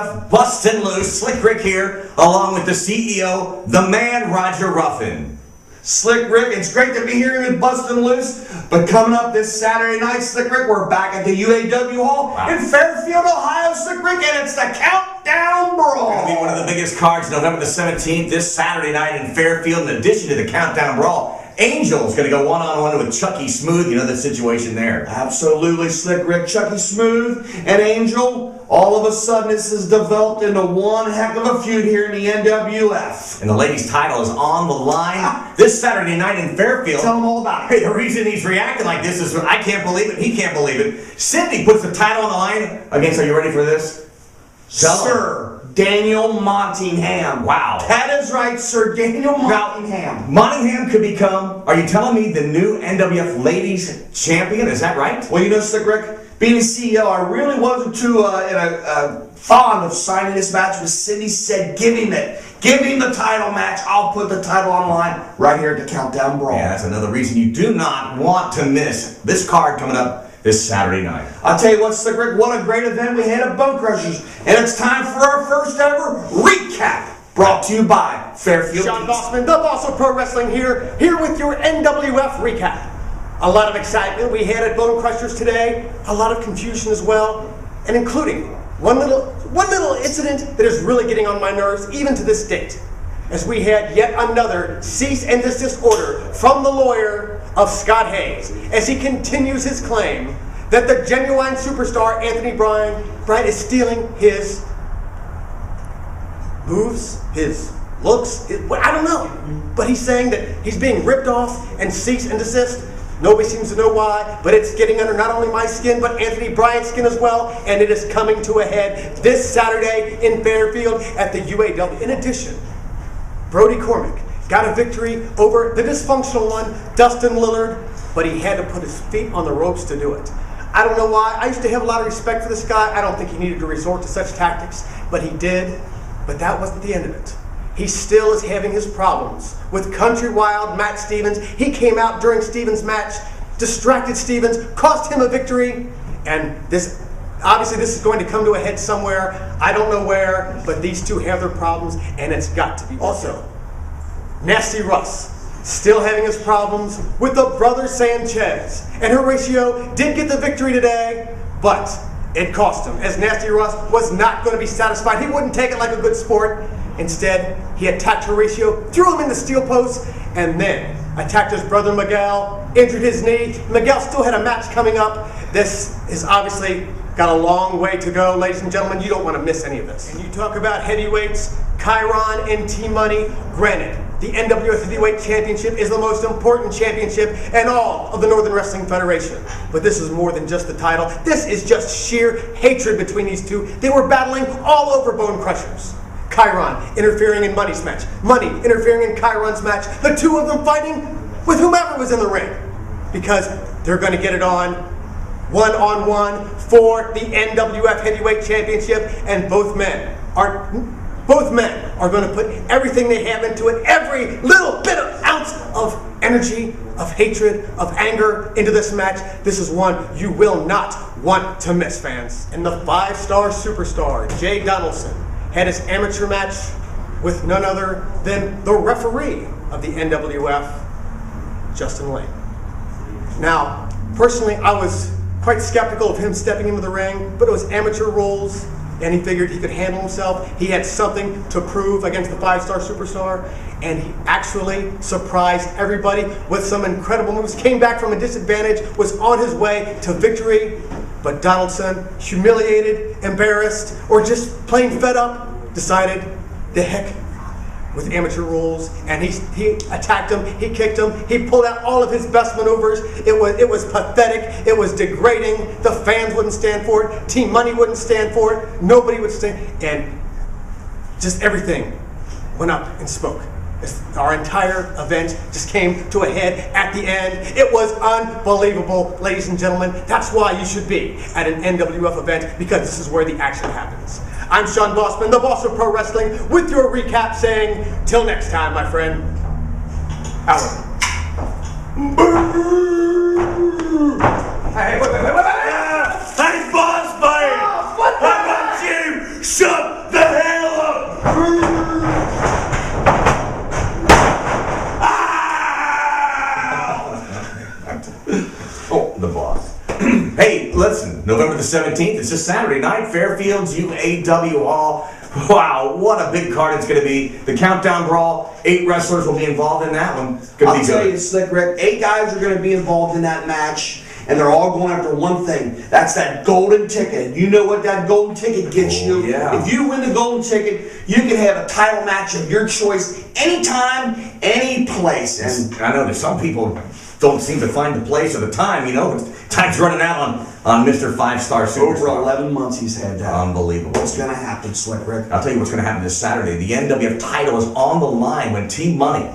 NWF Bustin Loose, Slick Rick here, along with the CEO, the man Roger Ruffin. Slick Rick, it's great to be here with Bustin Loose, but coming up this Saturday night, Slick Rick, we're back at the UAW Hall in Fairfield, Ohio, Slick Rick, and it's the Countdown Brawl. It's going to be one of the biggest cards, November the 17th, this Saturday night in Fairfield. In addition to the Countdown Brawl, Angel's going to go one-on-one with Chucky Smooth. You know the situation there. Absolutely, Slick Rick. Chucky Smooth and Angel, all of a sudden this has developed into one heck of a feud here in the NWF. And the ladies' title is on the line this Saturday night in Fairfield. Tell them all about it. Hey, the reason he's reacting like this is I can't believe it, he can't believe it. Sydney puts the title on the line against, are you ready for this? Sir Daniel Montingham. Wow. That is right, Sir Daniel Montingham. Montingham could become, are you telling me, the new NWF Ladies Champion? Is that right? Well, you know, Slick Rick, being a CEO, I really wasn't too fond of signing this match with Sydney. Said, give him it. Give him the title match. I'll put the title on the line right here at the Countdown Brawl. Yeah, that's another reason you do not want to miss this card coming up this Saturday night. I'll tell you what, Slick Rick, what a great event we had at Bonekrushers. And it's time for our first ever recap, brought to you by Fairfield. Sean Bossman, the boss of pro wrestling here with your NWF recap. A lot of excitement we had at Bonekrushers today, a lot of confusion as well, and including one little incident that is really getting on my nerves even to this date, as we had yet another cease and desist order from the lawyer of Scott Hayes, as he continues his claim that the genuine superstar Anthony Bryan is stealing his moves, his looks, I don't know. But he's saying that he's being ripped off and cease and desist. Nobody seems to know why, but it's getting under not only my skin, but Anthony Bryan's skin as well, and it is coming to a head this Saturday in Fairfield at the UAW. In addition, Brody Cormick got a victory over the dysfunctional one, Dustin Lillard, but he had to put his feet on the ropes to do it. I don't know why. I used to have a lot of respect for this guy. I don't think he needed to resort to such tactics, but he did. But that wasn't the end of it. He still is having his problems with Country Wild Matt Stevens. He came out during Stevens' match, distracted Stevens, cost him a victory, and obviously this is going to come to a head somewhere. I don't know where, but these two have their problems, and it's got to be. Also, Nasty Russ, still having his problems with the brother Sanchez. And Horatio did get the victory today, but it cost him, as Nasty Russ was not going to be satisfied. He wouldn't take it like a good sport. Instead, he attacked Horatio, threw him in the steel post, and then attacked his brother Miguel, injured his knee. Miguel still had a match coming up. This is obviously got a long way to go, ladies and gentlemen. You don't want to miss any of this. And you talk about heavyweights, Chiron and T-Money. Granted, the NWF Heavyweight Championship is the most important championship in all of the Northern Wrestling Federation. But this is more than just the title. This is just sheer hatred between these two. They were battling all over Bonekrushers. Chiron interfering in Money's match. Money interfering in Chiron's match. The two of them fighting with whomever was in the ring. Because they're going to get it on one-on-one for the NWF Heavyweight Championship, and both men are going to put everything they have into it, every little bit of ounce of energy, of hatred, of anger into this match. This is one you will not want to miss, fans. And the five-star superstar, Jay Donaldson, had his amateur match with none other than the referee of the NWF, Justin Lane. Now, personally, I was quite skeptical of him stepping into the ring, but it was amateur rules, and he figured he could handle himself. He had something to prove against the five-star superstar, and he actually surprised everybody with some incredible moves. Came back from a disadvantage, was on his way to victory, but Donaldson, humiliated, embarrassed, or just plain fed up, decided the heck with amateur rules, and he attacked him, he kicked him, he pulled out all of his best maneuvers. It was pathetic, it was degrading. The fans wouldn't stand for it, Team Money wouldn't stand for it, nobody would stand, and just everything went up in smoke. Our entire event just came to a head at the end. It was unbelievable, ladies and gentlemen. That's why you should be at an NWF event, because this is where the action happens. I'm Sean Bossman, the boss of pro wrestling, with your recap saying, till next time, my friend. Out. Hey, wait. Hey, boss, babe! How about you? Shut 17th. It's just Saturday night, Fairfield's UAW Hall. Wow, what a big card it's going to be. The Countdown Brawl, 8 wrestlers will be involved in that one. I'll tell you, Slick Rick, 8 guys are going to be involved in that match. And they're all going after one thing. That's that golden ticket. You know what that golden ticket gets you? Yeah. If you win the golden ticket, you can have a title match of your choice anytime, any place. And I know that some people don't seem to find the place or the time. Time's running out on Mr. 5-Star Superstar. over 11 months he's had that. Unbelievable. What's going to happen, Slick Rick? I'll tell you what's going to happen this Saturday. The NWF title is on the line when Team Money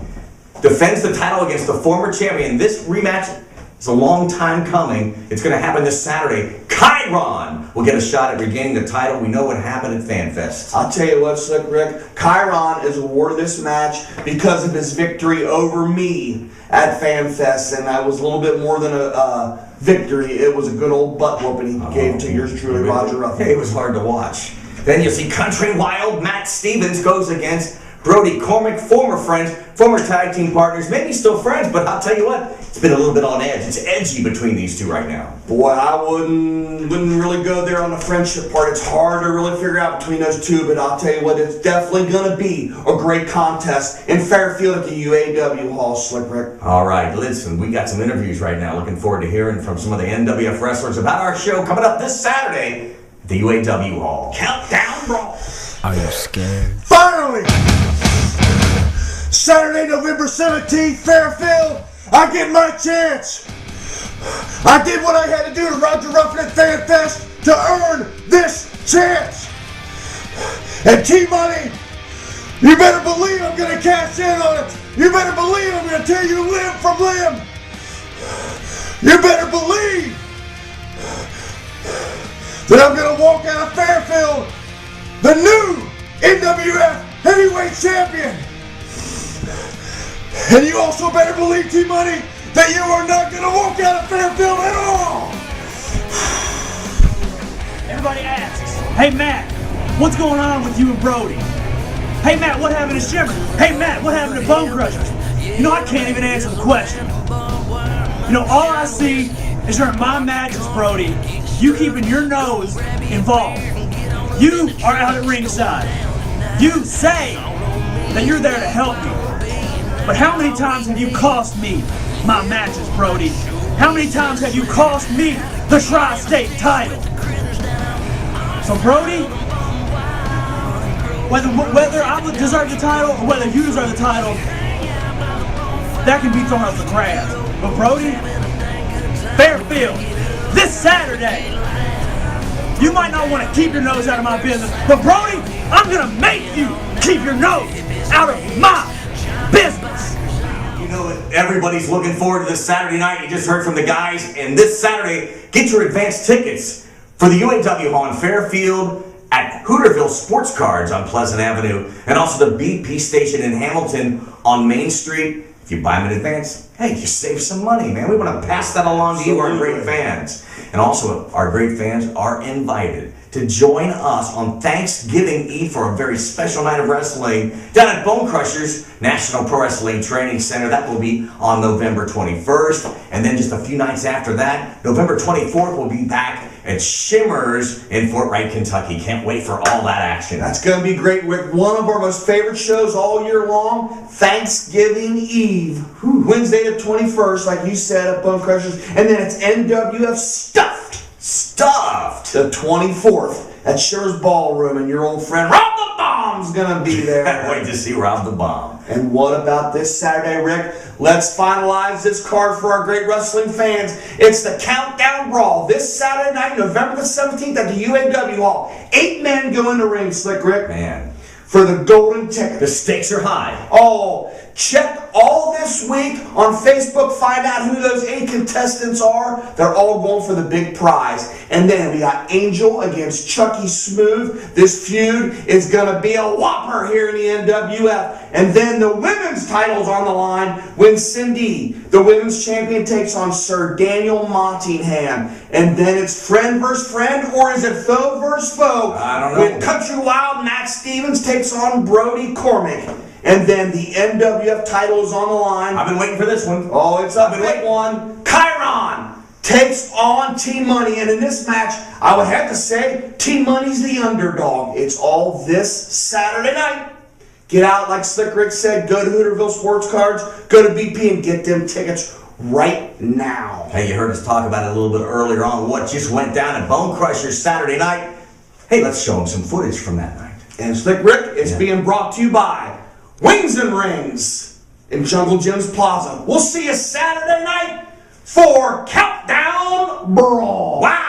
defends the title against the former champion. This rematch is a long time coming. It's going to happen this Saturday. Chiron will get a shot at regaining the title. We know what happened at FanFest. I'll tell you what, Slick Rick, Chiron is awarded this match because of his victory over me at FanFest, and that was a little bit more than a victory. It was a good old butt whooping he gave to yours truly, Roger Ruffin. It was hard to watch. Then you see Country Wild Matt Stevens goes against Brody Cormick, former friends, former tag team partners, maybe still friends, but I'll tell you what, it's been a little bit on edge. It's edgy between these two right now. Boy, I wouldn't really go there on the friendship part. It's hard to really figure out between those two, but I'll tell you what, it's definitely going to be a great contest in Fairfield at the UAW Hall, Slick Rick. All right, listen, we got some interviews right now. Looking forward to hearing from some of the NWF wrestlers about our show coming up this Saturday at the UAW Hall. Countdown Brawl. Are you scared? Finally! Saturday, November 17th, Fairfield, I get my chance. I did what I had to do to Roger Ruffin at FanFest to earn this chance. And T-Money, you better believe I'm going to cash in on it. You better believe I'm going to tear you limb from limb. You better believe that I'm going to walk out of Fairfield the new NWF Heavyweight Champion. And you also better believe, T-Money, that you are not going to walk out of Fairfield at all. Everybody asks, hey Matt, what's going on with you and Brody? Hey Matt, what happened to Shimmer? Hey Matt, what happened to Bonekrushers? I can't even answer the question. All I see is during my matches, Brody, you keeping your nose involved. You are out at ringside. You say that you're there to help me. But how many times have you cost me my matches, Brody? How many times have you cost me the Tri-State title? So Brody, whether I would deserve the title or whether you deserve the title, that can be thrown up the crab. But Brody, Fairfield, this Saturday, you might not want to keep your nose out of my business, but Brody, I'm going to make you keep your nose out of my business. Everybody's looking forward to this Saturday night. You just heard from the guys. And this Saturday, get your advance tickets for the UAW Hall in Fairfield at Hooterville Sports Cards on Pleasant Avenue, and also the BP station in Hamilton on Main Street. If you buy them in advance, hey, you save some money, man. We want to pass that along to you, our great fans. And also, our great fans are invited to join us on Thanksgiving Eve for a very special night of wrestling down at Bonekrushers National Pro Wrestling Training Center. That will be on November 21st. And then just a few nights after that, November 24th, we'll be back at Shimmer's in Fort Wright, Kentucky. Can't wait for all that action. That's going to be great, Rick. One of our most favorite shows all year long, Thanksgiving Eve. Wednesday the 21st, like you said, at Bonekrushers. And then it's NWF Stuffed. The 24th at Shimmer's Ballroom, and your old friend Rob the Bomb's going to be there. Can't wait to see Rob the Bomb. And what about this Saturday, Rick? Let's finalize this card for our great wrestling fans. It's the Countdown Brawl this Saturday night, November the 17th at the UAW Hall. 8 men go in the ring, Slick Rick. Man. For the golden ticket. The stakes are high. Oh, check all this week on Facebook. Find out who those 8 contestants are. They're all going for the big prize. And then we got Angel against Chucky Smooth. This feud is going to be a whopper here in the NWF. And then the women's title's on the line when Cindy, the women's champion, takes on Sir Daniel Montingham. And then it's friend versus friend, or is it foe versus foe? I don't know. When Country Wild Matt Stevens takes on Brody Cormick. And then the NWF title is on the line. I've been waiting for this one. Oh, it's a big one. Chiron takes on Team Money. And in this match, I would have to say, Team Money's the underdog. It's all this Saturday night. Get out, like Slick Rick said, go to Hooterville Sports Cards, go to BP and get them tickets right now. Hey, you heard us talk about it a little bit earlier on, what just went down at Bonekrushers Saturday night. Hey, let's show them some footage from that night. And Slick Rick is being brought to you by Wings and Rings in Jungle Jim's Plaza. We'll see you Saturday night for Countdown Brawl. Wow!